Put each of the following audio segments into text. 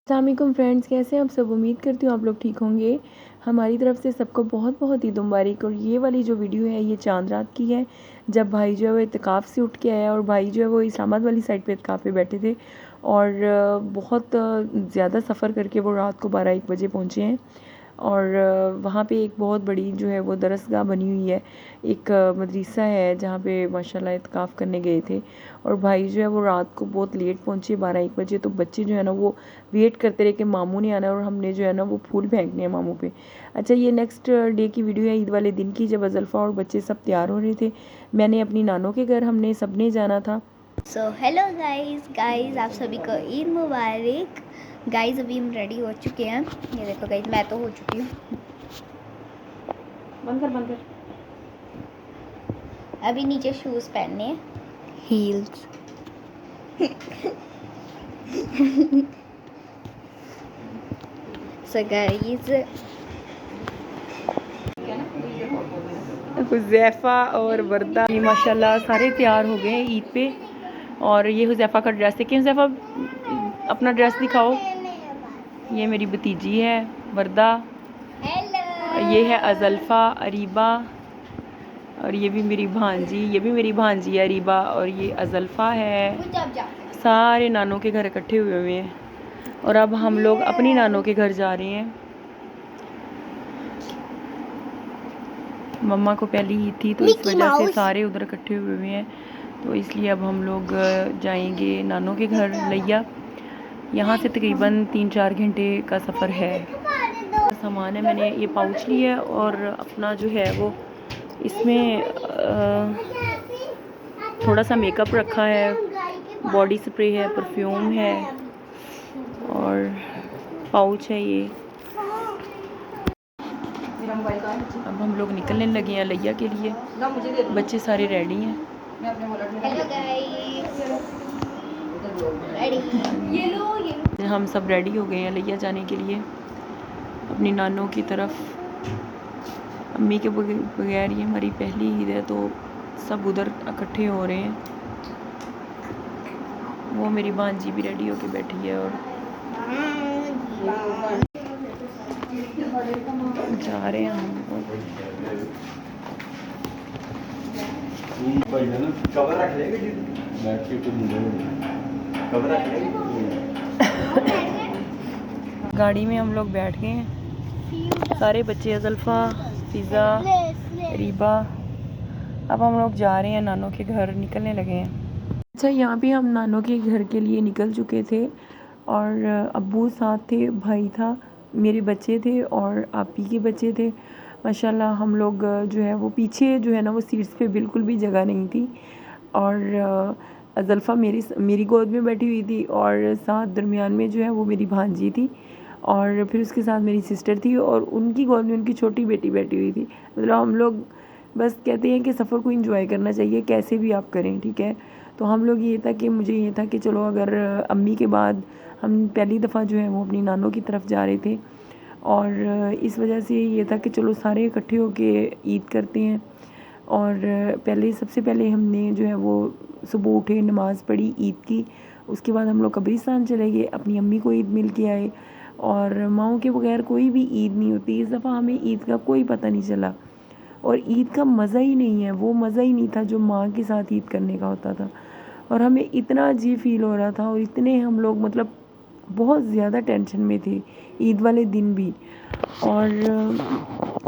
अस्सलामुअलैकुम फ्रेंड्स, कैसे हैं आप सब। उम्मीद करती हूँ आप लोग ठीक होंगे। हमारी तरफ से सबको बहुत बहुत ईद मुबारक। और ये वाली जो वीडियो है ये चांद रात की है, जब भाई जो है वो इत्तिकाफ़ से उठ के आया और भाई जो है वो इस्लामाबाद वाली साइड पे इत्तिकाफ़ पे बैठे थे और बहुत ज़्यादा सफ़र करके वो रात को 12-1 बजे पहुँचे हैं। और वहाँ पे एक बहुत बड़ी जो है वो दरसगाह बनी हुई है, एक मदरसा है जहाँ पे माशाल्लाह इत्तिकाफ़ करने गए थे। और भाई जो है वो रात को बहुत लेट पहुँचे 12-1 बजे। तो बच्चे जो है ना वो वेट करते रहे कि मामू ने आना है और हमने जो है ना वो फूल फेंकने हैं मामू पे। अच्छा, ये नेक्स्ट डे की वीडियो है, ईद वाले दिन की, जब अज़ल्फ़ा और बच्चे सब तैयार हो रहे थे। मैंने अपनी नानों के घर हमने सब ने जाना था। सो हेलो गाइस आप सभी को ईद मुबारक। गाइस अभी हम रेडी हो चुके हैं। ये देखो गाइस, मैं तो हो चुकी हूँ। बंद कर। अभी नीचे शूज़ पहनने हैं, हील्स। सो गाइस हुज़ैफ़ा और वर्दा माशाल्लाह सारे तैयार हो गए हैं ईद पे। और ये हुज़ैफ़ा का ड्रेस देखिए। हुज़ैफ़ा अपना ड्रेस दिखाओ। ये मेरी भतीजी है वर्दा, ये है अज़ल्फ़ा, अरीबा, और ये भी मेरी भांजी, ये भी मेरी भांजी है अरीबा, और ये अज़ल्फ़ा है। सारे नानों के घर इकट्ठे हुए हैं और अब हम लोग अपनी नानों के घर जा रहे हैं। मम्मा को पहली ईद थी तो इस वजह से सारे उधर इकट्ठे हुए हैं, तो इसलिए अब हम लोग जाएंगे नानों के घर लिया। यहाँ से तकरीबन 3-4 घंटे का सफ़र है। सामान है, मैंने ये पाउच लिया है और अपना जो है वो इसमें थोड़ा सा मेकअप रखा है, बॉडी स्प्रे है, परफ्यूम है और पाउच है ये। अब हम लोग निकलने लगे हैं लिया के लिए। बच्चे सारे रेडी हैं। Hello guys, ready. हम सब रेडी हो गए हैं लिया जाने के लिए अपनी नानों की तरफ। अम्मी के बगैर ये हमारी पहली ईद है तो सब उधर इकट्ठे हो रहे हैं। वो मेरी भांजी भी रेडी होके बैठी है और जा रहे हैं हम। गाड़ी में हम लोग बैठ गए हैं सारे बच्चे, अज़ल्फ़ा, फ़िज़ा, रीबा। अब हम लोग जा रहे हैं नानों के घर, निकलने लगे हैं। अच्छा, यहाँ पे हम नानों के घर के लिए निकल चुके थे और अब्बू साथ थे, भाई था, मेरे बच्चे थे और आपी के बच्चे थे। माशाल्लाह हम लोग जो है वो पीछे जो है ना वो सीट्स पे बिल्कुल भी जगह नहीं थी। और अज़ल्फ़ा मेरी गोद में बैठी हुई थी और साथ दरमियान में जो है वो मेरी भांजी थी और फिर उसके साथ मेरी सिस्टर थी और उनकी गोद में उनकी छोटी बेटी बैठी हुई थी। मतलब हम लोग बस कहते हैं कि सफ़र को एंजॉय करना चाहिए कैसे भी आप करें, ठीक है। तो हम लोग ये था कि मुझे ये था कि चलो अगर अम्मी के बाद हम पहली दफ़ा जो है वो अपनी नानों की तरफ जा रहे थे और इस वजह से ये था कि चलो सारे इकट्ठे होके ईद करते हैं। और सबसे पहले हमने जो है वो सुबह उठे, नमाज़ पढ़ी ईद की। उसके बाद हम लोग कब्रिस्तान चले गए, अपनी अम्मी को ईद मिल के आए। और माओ के बगैर कोई भी ईद नहीं होती। इस दफ़ा हमें ईद का कोई पता नहीं चला और ईद का मज़ा ही नहीं है, वो मज़ा ही नहीं था जो माँ के साथ ईद करने का होता था। और हमें इतना अजीब फ़ील हो रहा था और इतने हम लोग मतलब बहुत ज़्यादा टेंशन में थे ईद वाले दिन भी। और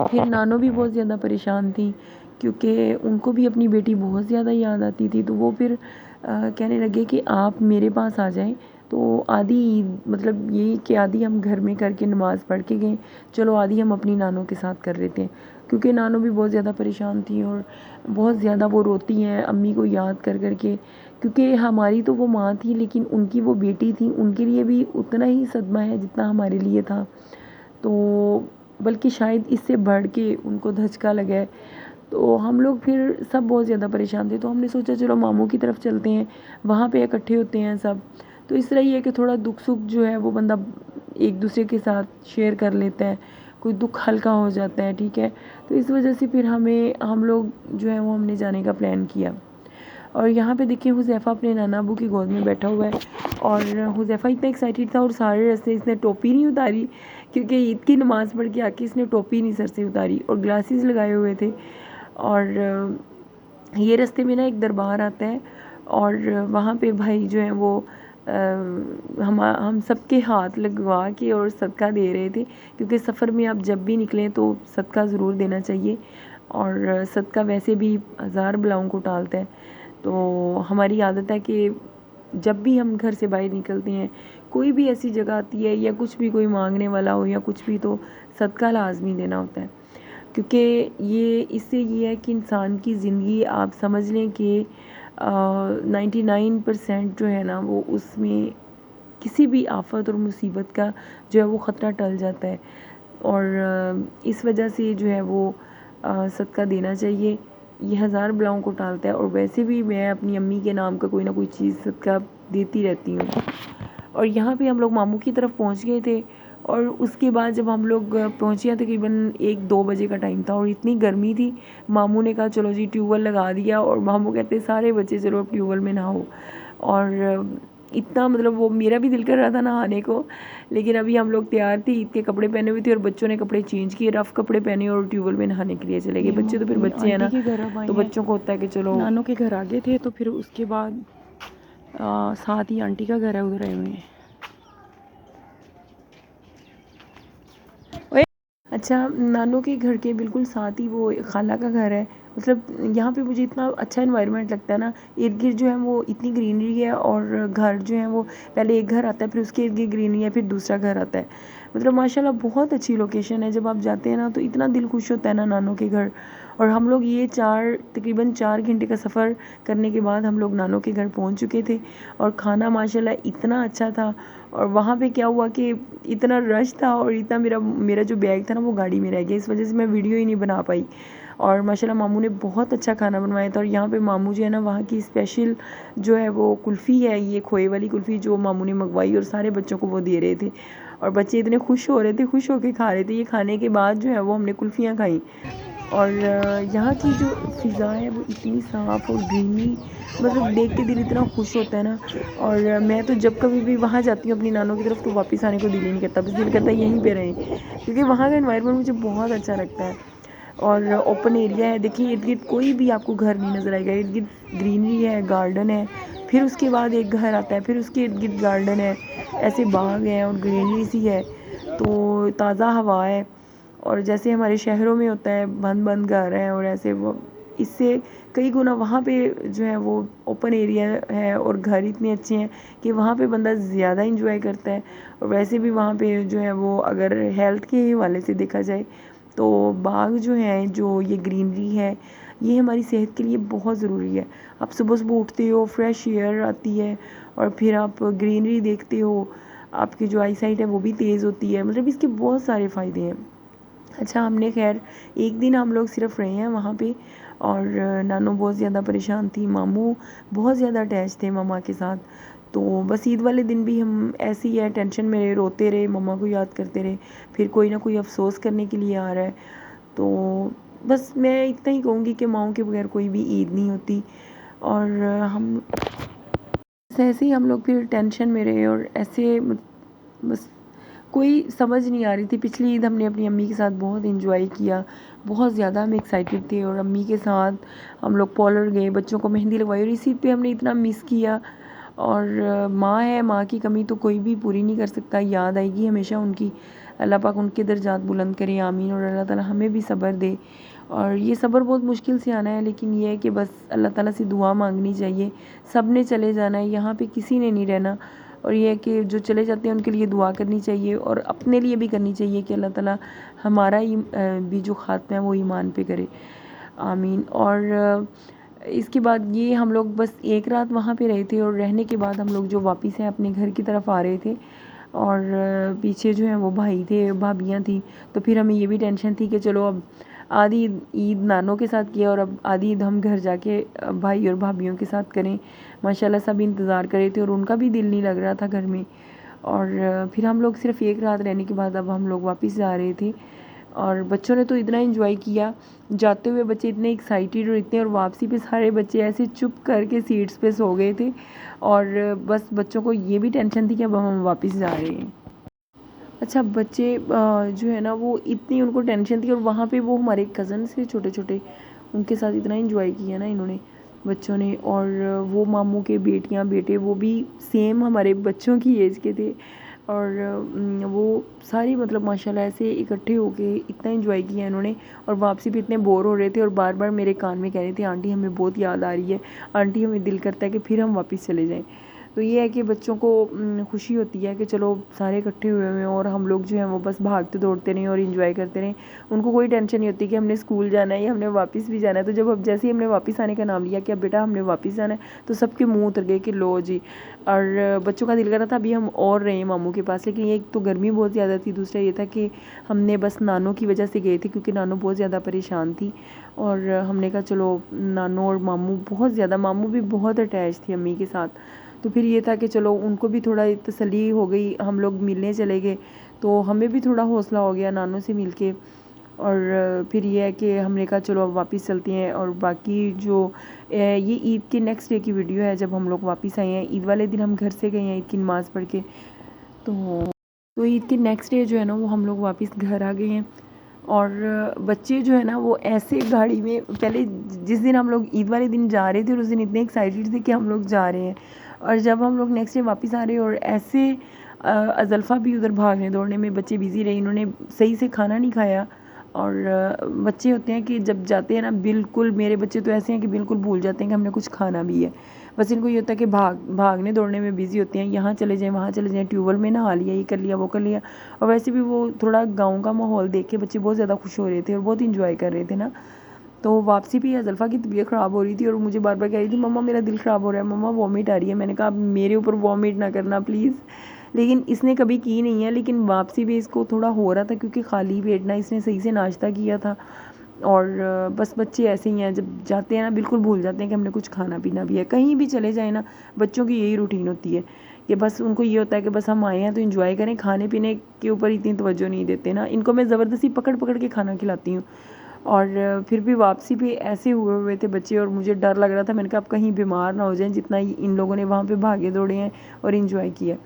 फिर नानो भी बहुत ज़्यादा परेशान थी क्योंकि उनको भी अपनी बेटी बहुत ज़्यादा याद आती थी। तो वो फिर कहने लगे कि आप मेरे पास आ जाएं। तो आधी ईद मतलब ये कि आधी हम घर में करके नमाज़ पढ़ के गए, चलो आधी हम अपनी नानों के साथ कर लेते हैं, क्योंकि नानो भी बहुत ज़्यादा परेशान थी और बहुत ज़्यादा वो रोती हैं अम्मी को याद कर कर के। क्योंकि हमारी तो वो माँ थी लेकिन उनकी वो बेटी थी, उनके लिए भी उतना ही सदमा है जितना हमारे लिए था। तो बल्कि शायद इससे बढ़ के उनको धचका लगा है। तो हम लोग फिर सब बहुत ज़्यादा परेशान थे, तो हमने सोचा चलो मामू की तरफ चलते हैं, वहाँ पे इकट्ठे होते हैं सब। तो इस तरह ही है कि थोड़ा दुख सुख जो है वो बंदा एक दूसरे के साथ शेयर कर लेता है, कोई दुख हल्का हो जाता है, ठीक है। तो इस वजह से फिर हम लोग जो है वो हमने जाने का प्लान किया। और यहाँ पे देखिए हुज़ैफ़ा अपने नाना अबू की गोद में बैठा हुआ है और हुज़ैफ़ा इतना एक्साइटेड था और सारे रास्ते इसने टोपी नहीं उतारी, क्योंकि ईद की नमाज़ पढ़ के आके इसने टोपी नहीं सर से उतारी और ग्लासेस लगाए हुए थे। और ये रास्ते में ना एक दरबार आता है और वहाँ पे भाई जो है वो हम सबके हाथ लगवा के और सदका दे रहे थे, क्योंकि सफ़र में आप जब भी निकलें तो सदका ज़रूर देना चाहिए और सदका वैसे भी 1000 बलाओं को टालता है। तो हमारी आदत है कि जब भी हम घर से बाहर निकलते हैं, कोई भी ऐसी जगह आती है या कुछ भी कोई मांगने वाला हो या कुछ भी, तो सदका लाजमी देना होता है, क्योंकि ये इससे ये है कि इंसान की ज़िंदगी आप समझ लें कि 99% जो है ना वो उसमें किसी भी आफत और मुसीबत का जो है वो ख़तरा टल जाता है। और इस वजह से जो है वो सदका देना चाहिए। ये 1000 बलाओं को टालता है और वैसे भी मैं अपनी अम्मी के नाम का कोई ना कोई चीज़ सदका देती रहती हूँ। और यहाँ पे हम लोग मामू की तरफ पहुँच गए थे और उसके बाद जब हम लोग पहुँचे तकरीबन 1-2 बजे का टाइम था और इतनी गर्मी थी, मामू ने कहा चलो जी ट्यूबवेल लगा दिया और मामू कहते सारे बच्चे चलो अब ट्यूबवेल में नहाओ। और इतना मतलब वो मेरा भी दिल कर रहा था नहाने को, लेकिन अभी हम लोग तैयार थे, ईद के कपड़े पहने हुए थे और बच्चों ने कपड़े चेंज किए, रफ़ कपड़े पहने और ट्यूबवेल में नहाने के लिए चले गए। बच्चे तो फिर बच्चे हैं ना, तो बच्चों को होता है कि चलो नानू के घर आ गए थे, तो फिर उसके बाद साथ ही आंटी का घर है, उधर आए हुए हैं। अच्छा, नानू के घर के बिल्कुल साथ ही वो खाला का घर है। मतलब यहाँ पे मुझे इतना अच्छा इन्वायरमेंट लगता है ना, इर्द गिर्द जो है वो इतनी ग्रीनरी है और घर जो है वो पहले एक घर आता है, फिर उसके इर्द गिर्द ग्रीनरी है, फिर दूसरा घर आता है। मतलब माशाल्लाह बहुत अच्छी लोकेशन है। जब आप जाते हैं ना तो इतना दिल खुश होता है ना नानू के घर। और हम लोग ये तकरीबन 4 घंटे का सफ़र करने के बाद हम लोग नानू के घर पहुँच चुके थे और खाना माशाल्लाह इतना अच्छा था। और वहाँ पे क्या हुआ कि इतना रश था और इतना मेरा मेरा जो बैग था ना वो गाड़ी में रह गया, इस वजह से मैं वीडियो ही नहीं बना पाई। और माशाल्लाह मामू ने बहुत अच्छा खाना बनवाया था। और यहाँ पे मामू जो है ना वहाँ की स्पेशल जो है वो कुल्फ़ी है, ये खोए वाली कुल्फ़ी जो मामू ने मंगवाई और सारे बच्चों को वो दे रहे थे और बच्चे इतने खुश हो रहे थे, खुश होके खा रहे थे। ये खाने के बाद जो है वो हमने कुल्फ़ियाँ खाई। और यहाँ की जो फ़िज़ा है वो इतनी साफ़ और ग्रीनरी, मतलब देख के दिल इतना खुश होता है ना। और मैं तो जब कभी भी वहाँ जाती हूँ अपनी नानों की तरफ तो वापस आने को दिल ही नहीं करता, बस दिल करता है यहीं पे रहें, क्योंकि वहाँ का एनवायरनमेंट मुझे बहुत अच्छा लगता है। और ओपन एरिया है, देखिए इर्द गिर्द कोई भी आपको घर नहीं नज़र आएगा, इर्द गिर्द ग्रीनरी है, गार्डन है, फिर उसके बाद एक घर आता है, फिर उसके इर्द गिर्द गार्डन है, ऐसे बाग हैं और ग्रीनरी सी है, तो ताज़ा हवा है। और जैसे हमारे शहरों में होता है बंद बंद घर हैं और ऐसे, वो इससे कई गुना वहाँ पे जो है वो ओपन एरिया है और घर इतने अच्छे हैं कि वहाँ पे बंदा ज़्यादा इंजॉय करता है। और वैसे भी वहाँ पे जो है वो अगर हेल्थ के हवाले से देखा जाए तो बाग जो हैं, जो ये ग्रीनरी है, ये हमारी सेहत के लिए बहुत ज़रूरी है। आप सुबह सुबह उठते हो, फ्रेश एयर आती है और फिर आप ग्रीनरी देखते हो, आपकी जो आई साइट है वो भी तेज़ होती है, मतलब इसके बहुत सारे फ़ायदे हैं। अच्छा, हमने खैर एक दिन हम लोग सिर्फ रहे हैं वहाँ पे और नानू बहुत ज़्यादा परेशान थी, मामू बहुत ज़्यादा अटैच थे मम्मा के साथ। तो बस ईद वाले दिन भी हम ऐसे ही है, टेंशन में रहे, रोते रहे, मम्मा को याद करते रहे, फिर कोई ना कोई अफसोस करने के लिए आ रहा है। तो बस मैं इतना ही कहूँगी कि माँओं के बगैर कोई भी ईद नहीं होती। और हम ऐसे ही हम लोग फिर टेंशन में रहे और ऐसे बस कोई समझ नहीं आ रही थी। पिछली ईद हमने अपनी अम्मी के साथ बहुत एंजॉय किया, बहुत ज़्यादा हम एक्साइटेड थे और अम्मी के साथ हम लोग पॉलर गए, बच्चों को मेहंदी लगवाई और इस ईद पे हमने इतना मिस किया। और माँ है, माँ की कमी तो कोई भी पूरी नहीं कर सकता, याद आएगी हमेशा उनकी। अल्लाह पाक उनके दर्जात बुलंद करे, आमीन। और अल्लाह ताला हमें भी सब्र दे। और ये सब्र बहुत मुश्किल से आना है, लेकिन ये है कि बस अल्लाह ताला से दुआ मांगनी चाहिए। सब ने चले जाना है, यहाँ पे किसी ने नहीं रहना। और ये है कि जो चले जाते हैं उनके लिए दुआ करनी चाहिए और अपने लिए भी करनी चाहिए कि अल्लाह ताला हमारा भी जो ख़ात्मा है वो ईमान पे करे, आमीन। और इसके बाद ये हम लोग बस एक रात वहाँ पे रहे थे और रहने के बाद हम लोग जो वापस हैं अपने घर की तरफ आ रहे थे और पीछे जो है वो भाई थे, भाभियाँ थी। तो फिर हमें ये भी टेंशन थी कि चलो अब आधी ईद नानों के साथ किया और अब आधी ईद हम घर जाके भाई और भाभियों के साथ करें। माशाल्लाह सब इंतज़ार कर रहे थे और उनका भी दिल नहीं लग रहा था घर में। और फिर हम लोग सिर्फ एक रात रहने के बाद अब हम लोग वापस जा रहे थे और बच्चों ने तो इतना एंजॉय किया, जाते हुए बच्चे इतने एक्साइटेड और इतने, और वापसी पे सारे बच्चे ऐसे चुप करके सीट्स पे सो गए थे। और बस बच्चों को ये भी टेंशन थी कि अब हम वापस जा रहे हैं। अच्छा बच्चे जो है ना वो इतनी उनको टेंशन थी, और वहाँ पे वो हमारे कज़न से छोटे छोटे, उनके साथ इतना एंजॉय किया ना इन्होंने बच्चों ने। और वो मामू के बेटियाँ बेटे वो भी सेम हमारे बच्चों की एज के थे। और वो सारी मतलब माशाल्लाह ऐसे इकट्ठे होके इतना एंजॉय किया इन्होंने। और वापसी भी इतने बोर हो रहे थे और बार बार मेरे कान में कह रहे थे आंटी हमें बहुत याद आ रही है, आंटी हमें दिल करता है कि फिर हम वापस चले जाएं। तो ये है कि बच्चों को खुशी होती है कि चलो सारे इकट्ठे हुए हुए हैं और हम लोग जो हैं वो बस भागते दौड़ते रहें और इन्जॉय करते रहें। उनको कोई टेंशन नहीं होती कि हमने स्कूल जाना है या हमने वापस भी जाना है। तो जब अब जैसे ही हमने वापस आने का नाम लिया कि अब बेटा हमने वापस जाना है, तो सबके मुंह उतर गए कि लो जी। और बच्चों का दिल कर रहा था अभी हम और रहें मामू के पास, लेकिन एक तो गर्मी बहुत ज़्यादा थी, दूसरा ये था कि हमने बस नानों की वजह से गए थे क्योंकि नानू बहुत ज़्यादा परेशान थी। और हमने कहा चलो नानू और मामू बहुत ज़्यादा, मामू भी बहुत अटैच थी अम्मी के साथ। तो फिर ये था कि चलो उनको भी थोड़ा तसल्ली हो गई, हम लोग मिलने चले गए तो हमें भी थोड़ा हौसला हो गया नानों से मिल के। और फिर ये है कि हमने कहा चलो अब वापस चलते हैं। और बाकी जो ये ईद के नेक्स्ट डे की वीडियो है जब हम लोग वापस आए हैं, ईद वाले दिन हम घर से गए हैं ईद की नमाज़ पढ़ के। तो ईद के नेक्स्ट डे जो है ना वो हम लोग वापस घर आ गए हैं। और बच्चे जो है ना वो ऐसे गाड़ी में, पहले जिस दिन हम लोग ईद वाले दिन जा रहे थे और उस दिन इतने एक्साइटेड थे कि हम लोग जा रहे हैं, और जब हम लोग नेक्स्ट डे वापस आ रहे हैं और ऐसे अज़ल्फ़ा भी उधर भागने दौड़ने में बच्चे बिज़ी रहे, इन्होंने सही से खाना नहीं खाया। और बच्चे होते हैं कि जब जाते हैं ना, बिल्कुल मेरे बच्चे तो ऐसे हैं कि बिल्कुल भूल जाते हैं कि हमने कुछ खाना भी है। बस इनको ये होता है कि भागने दौड़ने में बिज़ी होते हैं, यहाँ चले जाएँ वहाँ चले जाएँ, ट्यूबवेल में नहा लिया, ये कर लिया वो कर लिया। और वैसे भी वो थोड़ा गाँव का माहौल देख के बच्चे बहुत ज़्यादा खुश हो रहे थे और बहुत इंजॉय कर रहे थे ना। तो वापसी भी अज़ल्फ़ा की तबीयत ख़राब हो रही थी और मुझे बार बार कह रही थी मम्मा मेरा दिल ख़राब हो रहा है, मम्मा वॉमिट आ रही है। मैंने कहा मेरे ऊपर वॉमिट ना करना प्लीज़। लेकिन इसने कभी की नहीं है, लेकिन वापसी भी इसको थोड़ा हो रहा था क्योंकि खाली पेट ना इसने सही से नाश्ता किया था। और बस बच्चे ऐसे ही हैं, जब जाते हैं ना बिल्कुल भूल जाते हैं कि हमने कुछ खाना पीना भी है। कहीं भी चले जाएँ ना, बच्चों की यही रूटीन होती है कि बस उनको ये होता है कि बस हम आए हैं तो एंजॉय करें, खाने पीने के ऊपर इतनी तवज्जो नहीं देते ना। इनको मैं ज़बरदस्ती पकड़ पकड़ के खाना खिलाती हूँ। और फिर भी वापसी पे ऐसे हुए हुए थे बच्चे और मुझे डर लग रहा था। मैंने कहा अब कहीं बीमार ना हो जाएं, जितना इन लोगों ने वहाँ पे भागे दौड़े हैं और इन्जॉय किया।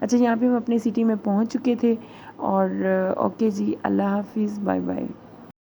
अच्छा यहाँ पे हम अपनी सिटी में पहुँच चुके थे। और ओके जी, अल्लाह हाफिज़, बाय बाय।